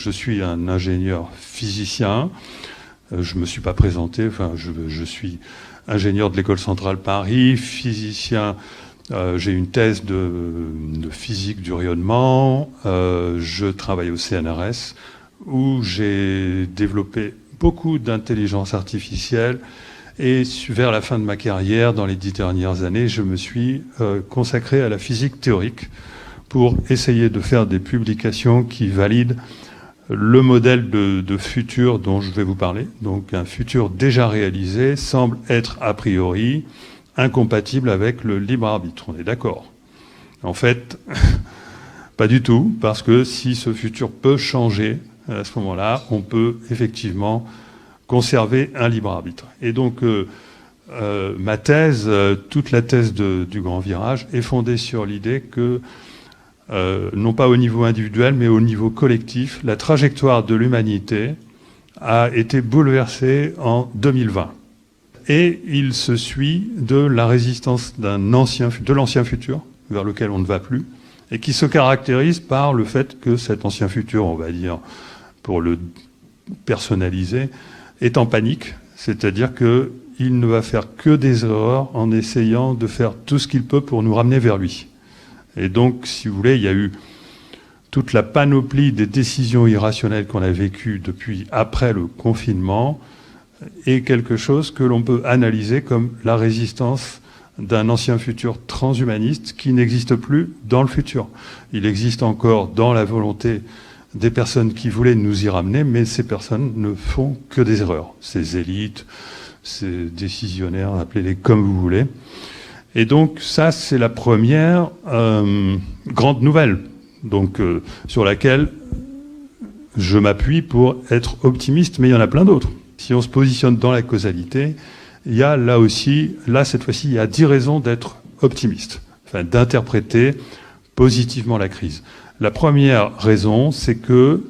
Je suis un ingénieur physicien. Je ne me suis pas présenté. Enfin, je suis ingénieur de l'École centrale Paris, physicien. J'ai une thèse de physique du rayonnement. Je travaille au CNRS où j'ai développé beaucoup d'intelligence artificielle. Et vers la fin de ma carrière, dans les 10 dernières années, je me suis consacré à la physique théorique pour essayer de faire des publications qui valident le modèle de futur dont je vais vous parler. Donc un futur déjà réalisé semble être a priori incompatible avec le libre arbitre. On est d'accord? En fait, pas du tout, parce que si ce futur peut changer, à ce moment-là, on peut effectivement conserver un libre arbitre. Et donc ma thèse, toute la thèse du grand virage, est fondée sur l'idée que non pas au niveau individuel, mais au niveau collectif, la trajectoire de l'humanité a été bouleversée en 2020. Et il se suit de la résistance de l'ancien futur, vers lequel on ne va plus, et qui se caractérise par le fait que cet ancien futur, on va dire, pour le personnaliser, est en panique, c'est-à-dire qu'il ne va faire que des erreurs en essayant de faire tout ce qu'il peut pour nous ramener vers lui. Et donc, si vous voulez, il y a eu toute la panoplie des décisions irrationnelles qu'on a vécues depuis après le confinement et quelque chose que l'on peut analyser comme la résistance d'un ancien futur transhumaniste qui n'existe plus dans le futur. Il existe encore dans la volonté des personnes qui voulaient nous y ramener, mais ces personnes ne font que des erreurs. Ces élites, ces décisionnaires, appelez-les comme vous voulez. Et donc ça, c'est la première grande nouvelle, donc sur laquelle je m'appuie pour être optimiste, mais il y en a plein d'autres. Si on se positionne dans la causalité, il y a là aussi, cette fois-ci, il y a 10 raisons d'être optimiste, enfin d'interpréter positivement la crise. La première raison, c'est que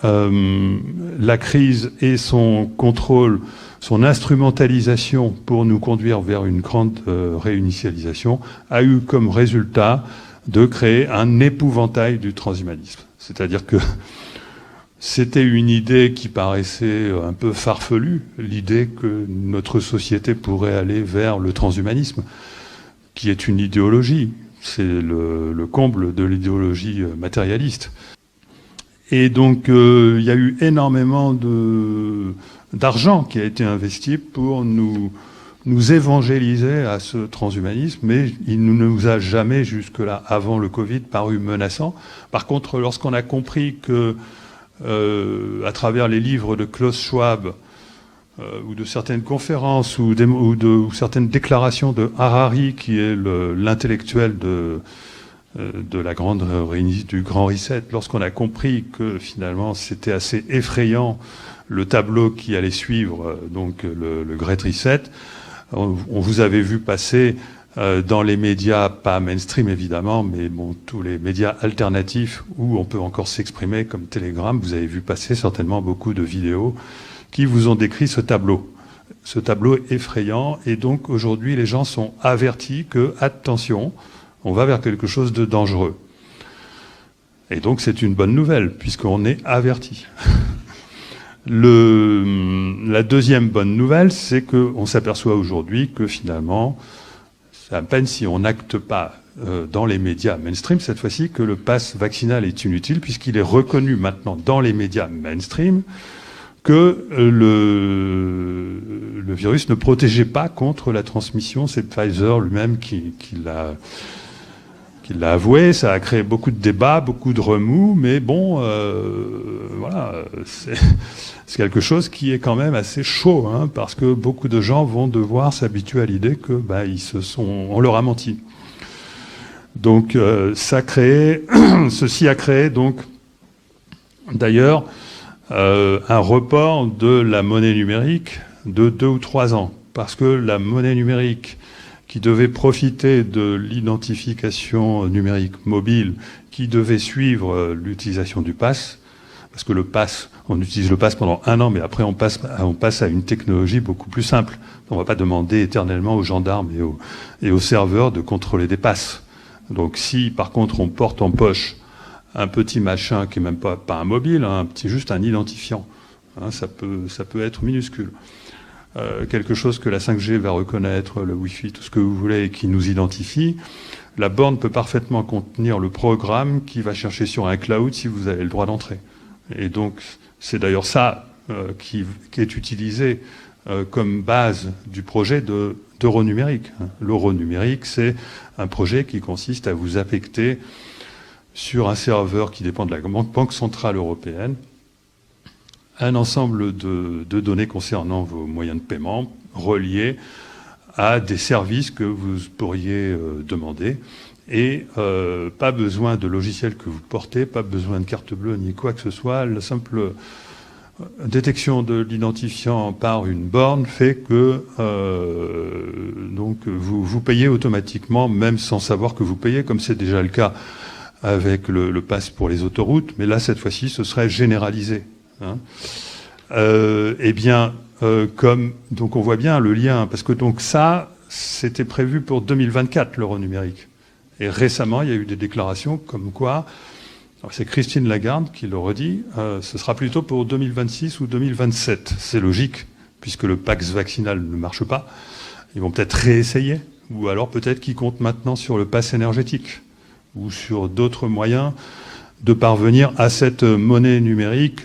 la crise et son contrôle, son instrumentalisation pour nous conduire vers une grande réinitialisation a eu comme résultat de créer un épouvantail du transhumanisme. C'est-à-dire que c'était une idée qui paraissait un peu farfelue, l'idée que notre société pourrait aller vers le transhumanisme, qui est une idéologie. C'est le comble de l'idéologie matérialiste. Et donc, il y a eu énormément d'argent qui a été investi pour nous évangéliser à ce transhumanisme, mais il ne nous a jamais, jusque-là, avant le Covid, paru menaçant. Par contre, lorsqu'on a compris que, à travers les livres de Klaus Schwab, ou de certaines conférences, ou certaines déclarations de Harari, qui est l'intellectuel de la du Grand Reset, lorsqu'on a compris que finalement c'était assez effrayant le tableau qui allait suivre, donc le Great Reset, on vous avait vu passer dans les médias, pas mainstream évidemment, mais bon, tous les médias alternatifs où on peut encore s'exprimer, comme Telegram, vous avez vu passer certainement beaucoup de vidéos qui vous ont décrit ce tableau effrayant. Et donc aujourd'hui, les gens sont avertis que, attention, on va vers quelque chose de dangereux. Et donc c'est une bonne nouvelle, puisqu'on est averti. La deuxième bonne nouvelle, c'est qu'on s'aperçoit aujourd'hui que finalement, c'est à peine si on n'acte pas dans les médias mainstream, cette fois-ci, que le pass vaccinal est inutile, puisqu'il est reconnu maintenant dans les médias mainstream que le virus ne protégeait pas contre la transmission. C'est Pfizer lui-même qui l'a avoué. Ça a créé beaucoup de débats, beaucoup de remous, mais bon, voilà, c'est quelque chose qui est quand même assez chaud, hein, parce que beaucoup de gens vont devoir s'habituer à l'idée que on leur a menti. Donc ceci a créé donc d'ailleurs un report de la monnaie numérique de 2 ou 3 ans, parce que la monnaie numérique qui devait profiter de l'identification numérique mobile, qui devait suivre l'utilisation du pass, parce que le pass, on utilise le pass pendant 1 an, mais après on passe à une technologie beaucoup plus simple. On ne va pas demander éternellement aux gendarmes et aux serveurs de contrôler des passes. Donc si par contre on porte en poche un petit machin qui est même pas un mobile, hein, juste un identifiant. Hein, ça peut être minuscule. Quelque chose que la 5G va reconnaître, le Wi-Fi, tout ce que vous voulez, et qui nous identifie. La borne peut parfaitement contenir le programme qui va chercher sur un cloud si vous avez le droit d'entrer. Et donc, c'est d'ailleurs ça qui est utilisé comme base du projet d'euro numérique. L'euro numérique, c'est un projet qui consiste à vous affecter sur un serveur qui dépend de la Banque centrale européenne un ensemble de données concernant vos moyens de paiement reliés à des services que vous pourriez demander. Et pas besoin de logiciel que vous portez, pas besoin de carte bleue ni quoi que ce soit. La simple détection de l'identifiant par une borne fait que donc vous payez automatiquement, même sans savoir que vous payez, comme c'est déjà le cas avec le pass pour les autoroutes. Mais là, cette fois-ci, ce serait généralisé. Hein. Donc on voit bien le lien, parce que donc ça, c'était prévu pour 2024, l'euro numérique. Et récemment, il y a eu des déclarations comme quoi, c'est Christine Lagarde qui le redit, ce sera plutôt pour 2026 ou 2027. C'est logique, puisque le Pax vaccinal ne marche pas. Ils vont peut-être réessayer, ou alors peut-être qu'ils comptent maintenant sur le pass énergétique, ou sur d'autres moyens de parvenir à cette monnaie numérique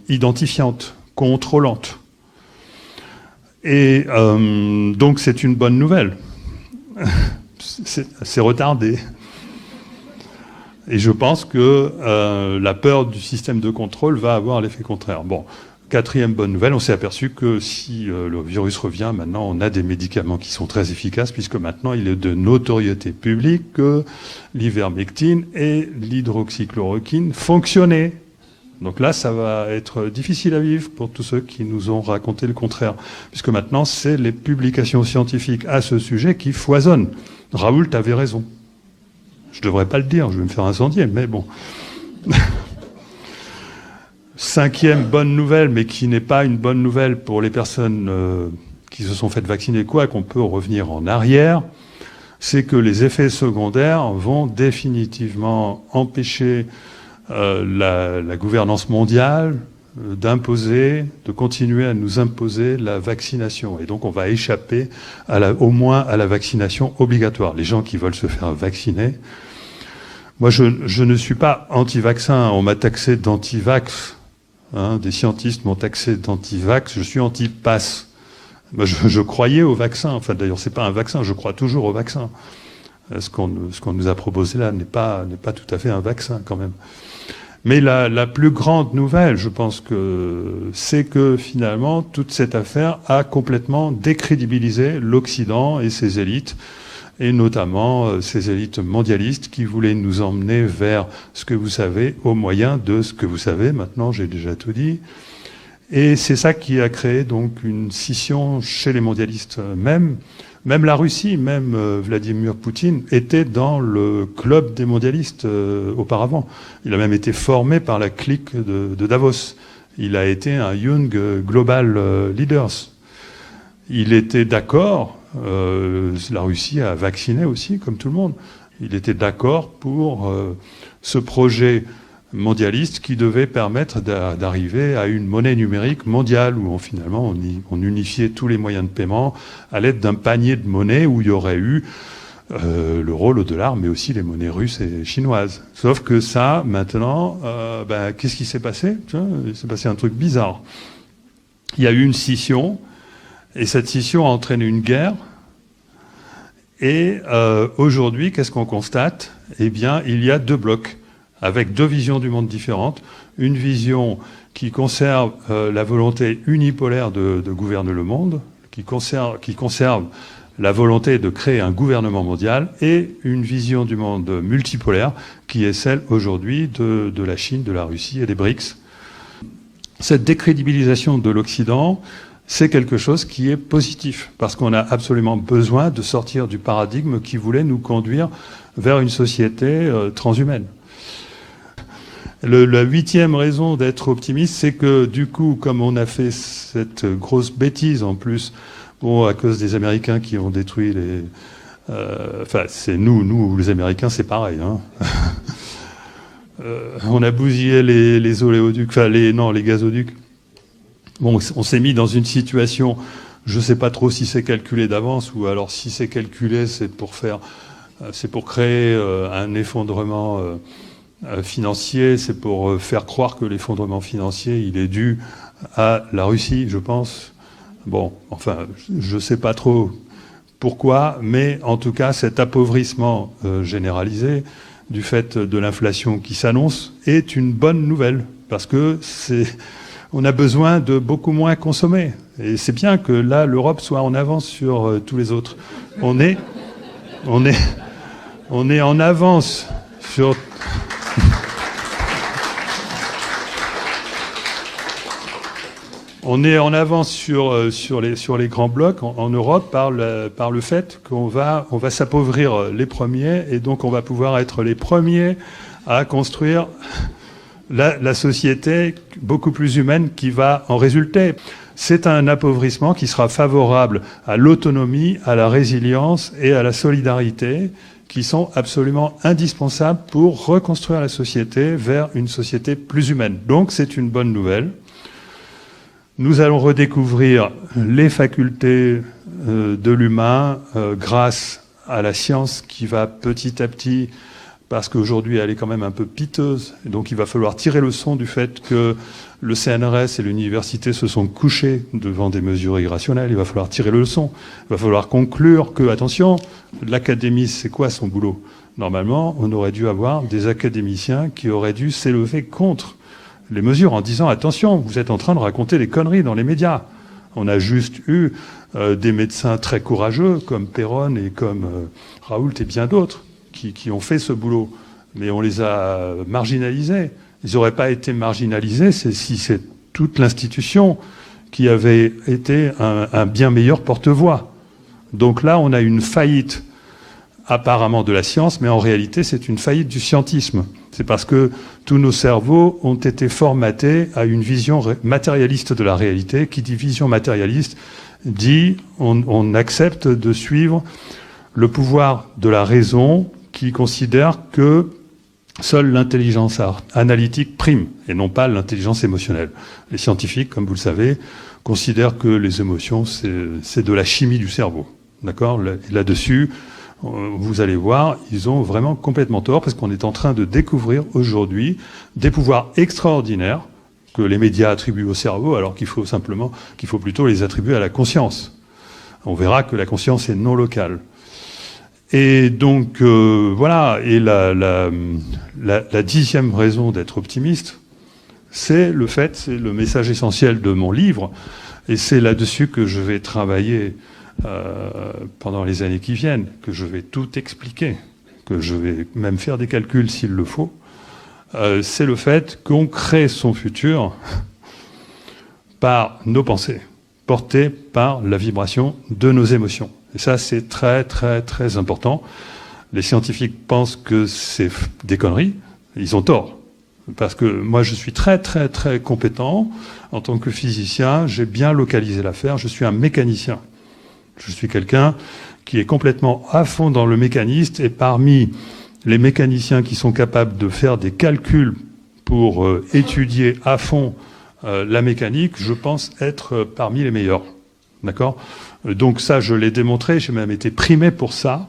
identifiante, contrôlante. Et donc c'est une bonne nouvelle. C'est retardé. Et je pense que la peur du système de contrôle va avoir l'effet contraire. Bon, quatrième bonne nouvelle, on s'est aperçu que si le virus revient, maintenant on a des médicaments qui sont très efficaces, puisque maintenant il est de notoriété publique que l'ivermectine et l'hydroxychloroquine fonctionnaient. Donc là, ça va être difficile à vivre pour tous ceux qui nous ont raconté le contraire, puisque maintenant c'est les publications scientifiques à ce sujet qui foisonnent. Raoult avait raison. Je devrais pas le dire, je vais me faire incendier, mais bon. Cinquième bonne nouvelle, mais qui n'est pas une bonne nouvelle pour les personnes qui se sont faites vacciner, quoi qu'on peut revenir en arrière, c'est que les effets secondaires vont définitivement empêcher la gouvernance mondiale de continuer à nous imposer la vaccination. Et donc on va échapper au moins à la vaccination obligatoire. Les gens qui veulent se faire vacciner. Moi, je ne suis pas anti-vaccin. On m'a taxé d'anti-vax. Hein, des scientistes m'ont taxé d'anti-vax. Je suis anti-pass. Moi, je croyais au vaccin. Enfin, d'ailleurs, c'est pas un vaccin. Je crois toujours au vaccin. Ce qu'on nous a proposé là n'est pas tout à fait un vaccin, quand même. Mais la plus grande nouvelle, je pense que c'est que finalement, toute cette affaire a complètement décrédibilisé l'Occident et ses élites, et notamment ces élites mondialistes qui voulaient nous emmener vers ce que vous savez, au moyen de ce que vous savez. Maintenant, j'ai déjà tout dit. Et c'est ça qui a créé donc une scission chez les mondialistes. Même la Russie, même Vladimir Poutine était dans le club des mondialistes auparavant. Il a même été formé par la clique de Davos. Il a été un Young Global Leaders. Il était d'accord, la Russie a vacciné aussi, comme tout le monde. Il était d'accord pour ce projet mondialiste qui devait permettre d'arriver à une monnaie numérique mondiale où finalement on unifiait tous les moyens de paiement à l'aide d'un panier de monnaies où il y aurait eu l'euro, le dollar, mais aussi les monnaies russes et chinoises. Sauf que ça, maintenant, qu'est-ce qui s'est passé ? Il s'est passé un truc bizarre. Il y a eu une scission, et cette scission a entraîné une guerre. Et aujourd'hui, qu'est-ce qu'on constate ? Eh bien, il y a deux blocs, avec deux visions du monde différentes. Une vision qui conserve la volonté unipolaire de gouverner le monde, qui conserve la volonté de créer un gouvernement mondial, et une vision du monde multipolaire, qui est celle aujourd'hui de la Chine, de la Russie et des BRICS. Cette décrédibilisation de l'Occident, c'est quelque chose qui est positif, parce qu'on a absolument besoin de sortir du paradigme qui voulait nous conduire vers une société transhumaine. La huitième raison d'être optimiste, c'est que du coup, comme on a fait cette grosse bêtise en plus, bon, à cause des Américains qui ont détruit c'est nous les Américains, c'est pareil. Hein. on a bousillé les oléoducs, enfin les gazoducs. Bon, on s'est mis dans une situation, je ne sais pas trop si c'est calculé d'avance ou alors si c'est calculé, c'est pour créer un effondrement financier, c'est pour faire croire que l'effondrement financier, il est dû à la Russie, je pense. Bon, enfin, je ne sais pas trop pourquoi, mais en tout cas, cet appauvrissement généralisé du fait de l'inflation qui s'annonce est une bonne nouvelle, parce que on a besoin de beaucoup moins consommer. Et c'est bien que là, l'Europe soit en avance sur tous les autres. On est en avance sur... On est en avance sur les grands blocs en Europe par le fait qu'on va s'appauvrir les premiers et donc on va pouvoir être les premiers à construire la société beaucoup plus humaine qui va en résulter. C'est un appauvrissement qui sera favorable à l'autonomie, à la résilience et à la solidarité qui sont absolument indispensables pour reconstruire la société vers une société plus humaine. Donc c'est une bonne nouvelle. Nous allons redécouvrir les facultés de l'humain grâce à la science qui va petit à petit, parce qu'aujourd'hui elle est quand même un peu piteuse, donc il va falloir tirer le son du fait que le CNRS et l'université se sont couchés devant des mesures irrationnelles. Il va falloir tirer le leçon. Il va falloir conclure que, attention, l'académie, c'est quoi son boulot? Normalement, on aurait dû avoir des académiciens qui auraient dû s'élever contre les mesures en disant attention, vous êtes en train de raconter des conneries dans les médias. On a juste eu des médecins très courageux comme Perron et comme Raoult et bien d'autres qui ont fait ce boulot, mais on les a marginalisés. Ils n'auraient pas été marginalisés si c'est toute l'institution qui avait été un bien meilleur porte-voix. Donc là, on a une faillite apparemment de la science, mais en réalité, c'est une faillite du scientisme. C'est parce que tous nos cerveaux ont été formatés à une vision matérialiste de la réalité. Qui dit vision matérialiste dit on accepte de suivre le pouvoir de la raison qui considère que seule l'intelligence analytique prime et non pas l'intelligence émotionnelle. Les scientifiques, comme vous le savez, considèrent que les émotions, c'est de la chimie du cerveau. D'accord ? Là-dessus, vous allez voir, ils ont vraiment complètement tort parce qu'on est en train de découvrir aujourd'hui des pouvoirs extraordinaires que les médias attribuent au cerveau alors qu'il faut plutôt les attribuer à la conscience. On verra que la conscience est non locale. Et donc, voilà. Et la 10e raison d'être optimiste, c'est le message essentiel de mon livre, et c'est là-dessus que je vais travailler pendant les années qui viennent, que je vais tout expliquer, que je vais même faire des calculs s'il le faut, c'est le fait qu'on crée son futur par nos pensées, portées par la vibration de nos émotions. Et ça, c'est très, très, très important. Les scientifiques pensent que c'est des conneries. Ils ont tort. Parce que moi, je suis très, très, très compétent. En tant que physicien, j'ai bien localisé l'affaire. Je suis un mécanicien. Je suis quelqu'un qui est complètement à fond dans le mécaniste. Et parmi les mécaniciens qui sont capables de faire des calculs pour étudier à fond la mécanique, je pense être parmi les meilleurs. D'accord ? Donc ça, je l'ai démontré, j'ai même été primé pour ça,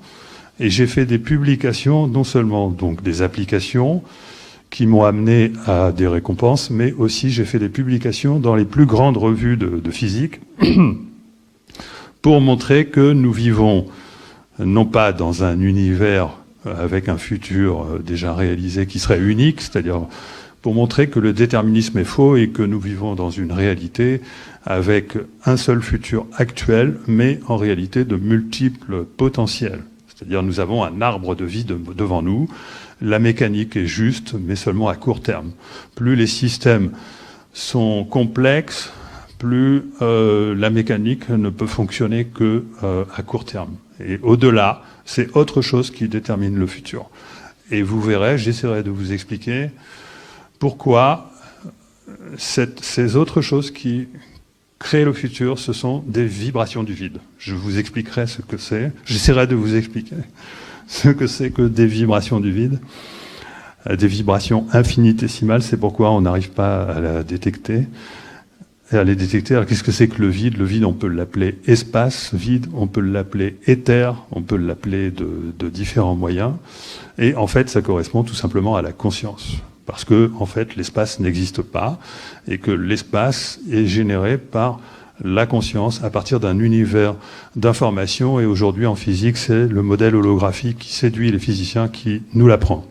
et j'ai fait des publications, non seulement donc des applications qui m'ont amené à des récompenses, mais aussi j'ai fait des publications dans les plus grandes revues de physique pour montrer que nous vivons non pas dans un univers avec un futur déjà réalisé qui serait unique, c'est-à-dire pour montrer que le déterminisme est faux et que nous vivons dans une réalité avec un seul futur actuel, mais en réalité de multiples potentiels. C'est-à-dire nous avons un arbre de vie devant nous. La mécanique est juste, mais seulement à court terme. Plus les systèmes sont complexes, plus la mécanique ne peut fonctionner que à court terme. Et au-delà, c'est autre chose qui détermine le futur. Et vous verrez, j'essaierai de vous expliquer pourquoi ces autres choses qui créent le futur, ce sont des vibrations du vide. Je vous expliquerai ce que c'est. J'essaierai de vous expliquer ce que c'est que des vibrations du vide. à des vibrations infinitésimales. C'est pourquoi on n'arrive pas à la détecter. Et à les détecter. Alors qu'est-ce que c'est que le vide? Le vide, on peut l'appeler espace vide, on peut l'appeler éther, on peut l'appeler de différents moyens. Et en fait, ça correspond tout simplement à la conscience. Parce que, en fait, l'espace n'existe pas et que l'espace est généré par la conscience à partir d'un univers d'information. Et aujourd'hui, en physique, c'est le modèle holographique qui séduit les physiciens qui nous l'apprend.